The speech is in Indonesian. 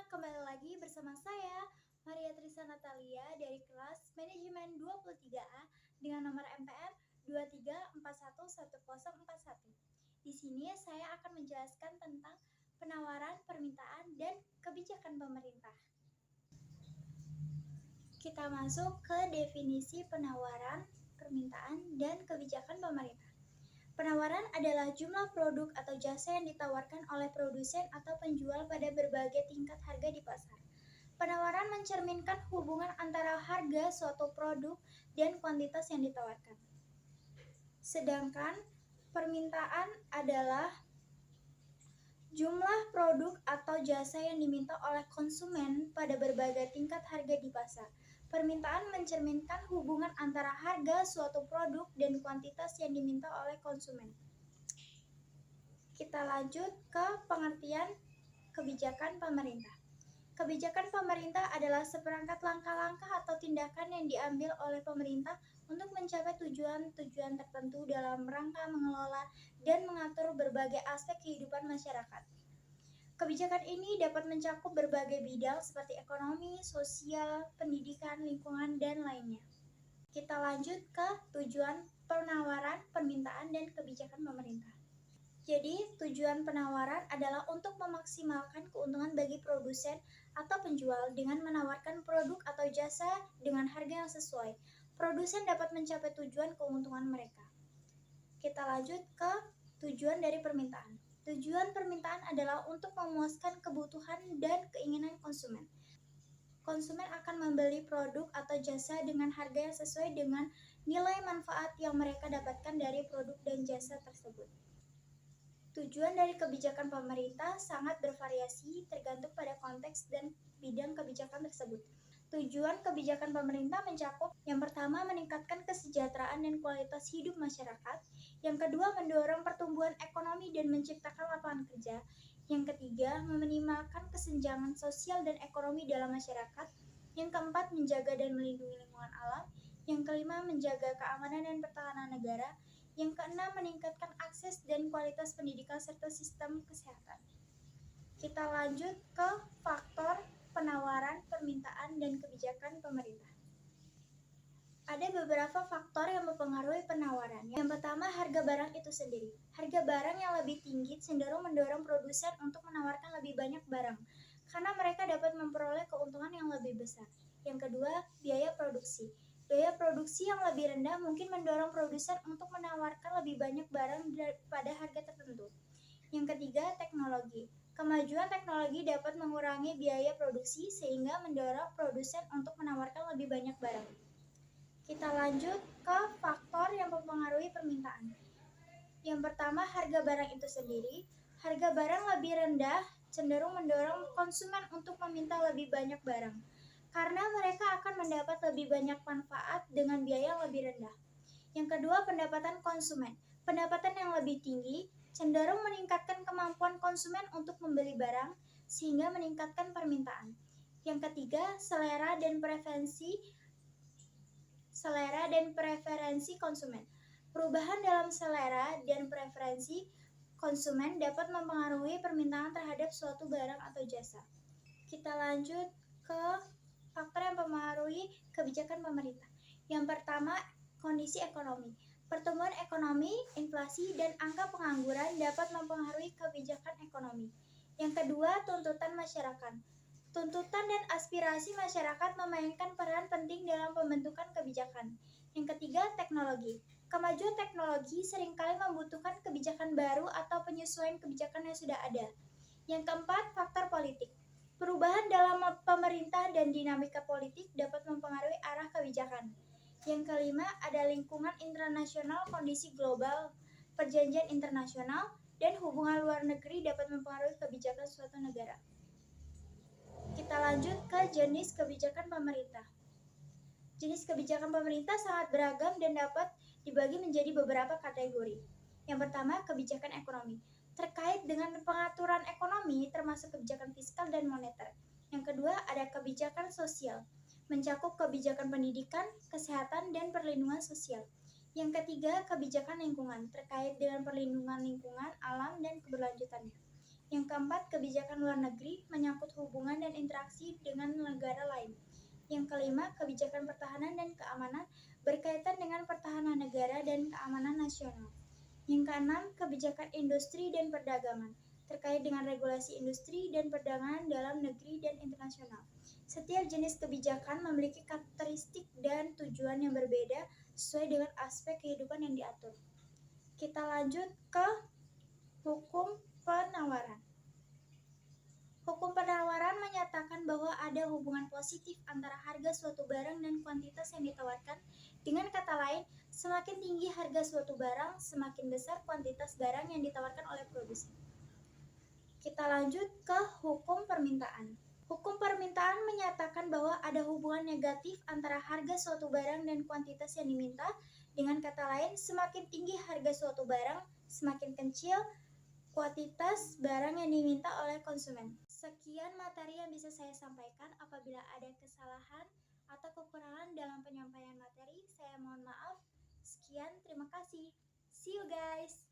kembali lagi bersama saya, Maria Trisa Natalia dari kelas Manajemen 23A dengan nomor MPR 23411041. Di sini saya akan menjelaskan tentang penawaran, permintaan, dan kebijakan pemerintah. Kita masuk ke definisi penawaran, permintaan, dan kebijakan pemerintah. Penawaran adalah jumlah produk atau jasa yang ditawarkan oleh produsen atau penjual pada berbagai tingkat harga di pasar. Penawaran mencerminkan hubungan antara harga suatu produk dan kuantitas yang ditawarkan. Sedangkan permintaan adalah jumlah produk atau jasa yang diminta oleh konsumen pada berbagai tingkat harga di pasar. Permintaan mencerminkan hubungan antara harga suatu produk dan kuantitas yang diminta oleh konsumen. Kita lanjut ke pengertian kebijakan pemerintah. Kebijakan pemerintah adalah seperangkat langkah-langkah atau tindakan yang diambil oleh pemerintah untuk mencapai tujuan-tujuan tertentu dalam rangka mengelola dan mengatur berbagai aspek kehidupan masyarakat. Kebijakan ini dapat mencakup berbagai bidang seperti ekonomi, sosial, pendidikan, lingkungan, dan lainnya. Kita lanjut ke tujuan penawaran, permintaan, dan kebijakan pemerintah. Jadi, tujuan penawaran adalah untuk memaksimalkan keuntungan bagi produsen atau penjual dengan menawarkan produk atau jasa dengan harga yang sesuai. Produsen dapat mencapai tujuan keuntungan mereka. Kita lanjut ke tujuan dari permintaan. Tujuan permintaan adalah untuk memuaskan kebutuhan dan keinginan konsumen. Konsumen akan membeli produk atau jasa dengan harga yang sesuai dengan nilai manfaat yang mereka dapatkan dari produk dan jasa tersebut. Tujuan dari kebijakan pemerintah sangat bervariasi tergantung pada konteks dan bidang kebijakan tersebut. Tujuan kebijakan pemerintah mencakup yang pertama meningkatkan kesejahteraan dan kualitas hidup masyarakat, yang kedua mendorong pertumbuhan ekonomi dan menciptakan lapangan kerja, yang ketiga meminimalkan kesenjangan sosial dan ekonomi dalam masyarakat, yang keempat menjaga dan melindungi lingkungan alam, yang kelima menjaga keamanan dan pertahanan negara, yang keenam meningkatkan akses dan kualitas pendidikan serta sistem kesehatan. Kita lanjut ke faktor penawaran, permintaan, dan kebijakan pemerintah. Ada beberapa faktor yang mempengaruhi penawaran. Yang pertama, harga barang itu sendiri. Harga barang yang lebih tinggi cenderung mendorong produsen untuk menawarkan lebih banyak barang, karena mereka dapat memperoleh keuntungan yang lebih besar. Yang kedua, biaya produksi. Biaya produksi yang lebih rendah mungkin mendorong produsen untuk menawarkan lebih banyak barang pada harga tertentu. Yang ketiga, teknologi. Kemajuan teknologi dapat mengurangi biaya produksi sehingga mendorong produsen untuk menawarkan lebih banyak barang. Kita lanjut ke faktor yang mempengaruhi permintaan. Yang pertama, harga barang itu sendiri. Harga barang lebih rendah cenderung mendorong konsumen untuk meminta lebih banyak barang, karena mereka akan mendapat lebih banyak manfaat dengan biaya yang lebih rendah. Yang kedua, pendapatan konsumen. Pendapatan yang lebih tinggi cenderung meningkatkan kemampuan konsumen untuk membeli barang, sehingga meningkatkan permintaan. Yang ketiga, selera dan preferensi konsumen. Perubahan dalam selera dan preferensi konsumen dapat mempengaruhi permintaan terhadap suatu barang atau jasa. Kita lanjut ke faktor yang mempengaruhi kebijakan pemerintah. Yang pertama, kondisi ekonomi. Pertumbuhan ekonomi, inflasi, dan angka pengangguran dapat mempengaruhi kebijakan ekonomi. Yang kedua, tuntutan masyarakat. Tuntutan dan aspirasi masyarakat memainkan peran penting dalam pembentukan kebijakan. Yang ketiga, teknologi. Kemajuan teknologi seringkali membutuhkan kebijakan baru atau penyesuaian kebijakan yang sudah ada. Yang keempat, faktor politik. Perubahan dalam pemerintah dan dinamika politik dapat mempengaruhi arah kebijakan. Yang kelima, ada lingkungan internasional, kondisi global, perjanjian internasional, dan hubungan luar negeri dapat mempengaruhi kebijakan suatu negara. Kita lanjut ke jenis kebijakan pemerintah. Jenis kebijakan pemerintah sangat beragam dan dapat dibagi menjadi beberapa kategori. Yang pertama, kebijakan ekonomi. Terkait dengan pengaturan ekonomi termasuk kebijakan fiskal dan moneter. Yang kedua, ada kebijakan sosial, mencakup kebijakan pendidikan, kesehatan, dan perlindungan sosial. Yang ketiga, kebijakan lingkungan, terkait dengan perlindungan lingkungan, alam, dan keberlanjutannya. Yang keempat, kebijakan luar negeri menyangkut hubungan dan interaksi dengan negara lain. Yang kelima, kebijakan pertahanan dan keamanan berkaitan dengan pertahanan negara dan keamanan nasional. Yang keenam, kebijakan industri dan perdagangan terkait dengan regulasi industri dan perdagangan dalam negeri dan internasional. Setiap jenis kebijakan memiliki karakteristik dan tujuan yang berbeda sesuai dengan aspek kehidupan yang diatur. Kita lanjut ke hukum penawaran. Hukum penawaran menyatakan bahwa ada hubungan positif antara harga suatu barang dan kuantitas yang ditawarkan. Dengan kata lain, semakin tinggi harga suatu barang, semakin besar kuantitas barang yang ditawarkan oleh produsen. Kita lanjut ke hukum permintaan. Hukum permintaan menyatakan bahwa ada hubungan negatif antara harga suatu barang dan kuantitas yang diminta. Dengan kata lain, semakin tinggi harga suatu barang, semakin kecil kuantitas barang yang diminta oleh konsumen. Sekian materi yang bisa saya sampaikan. Apabila ada kesalahan atau kekurangan dalam penyampaian materi, saya mohon maaf. Sekian, terima kasih. See you guys.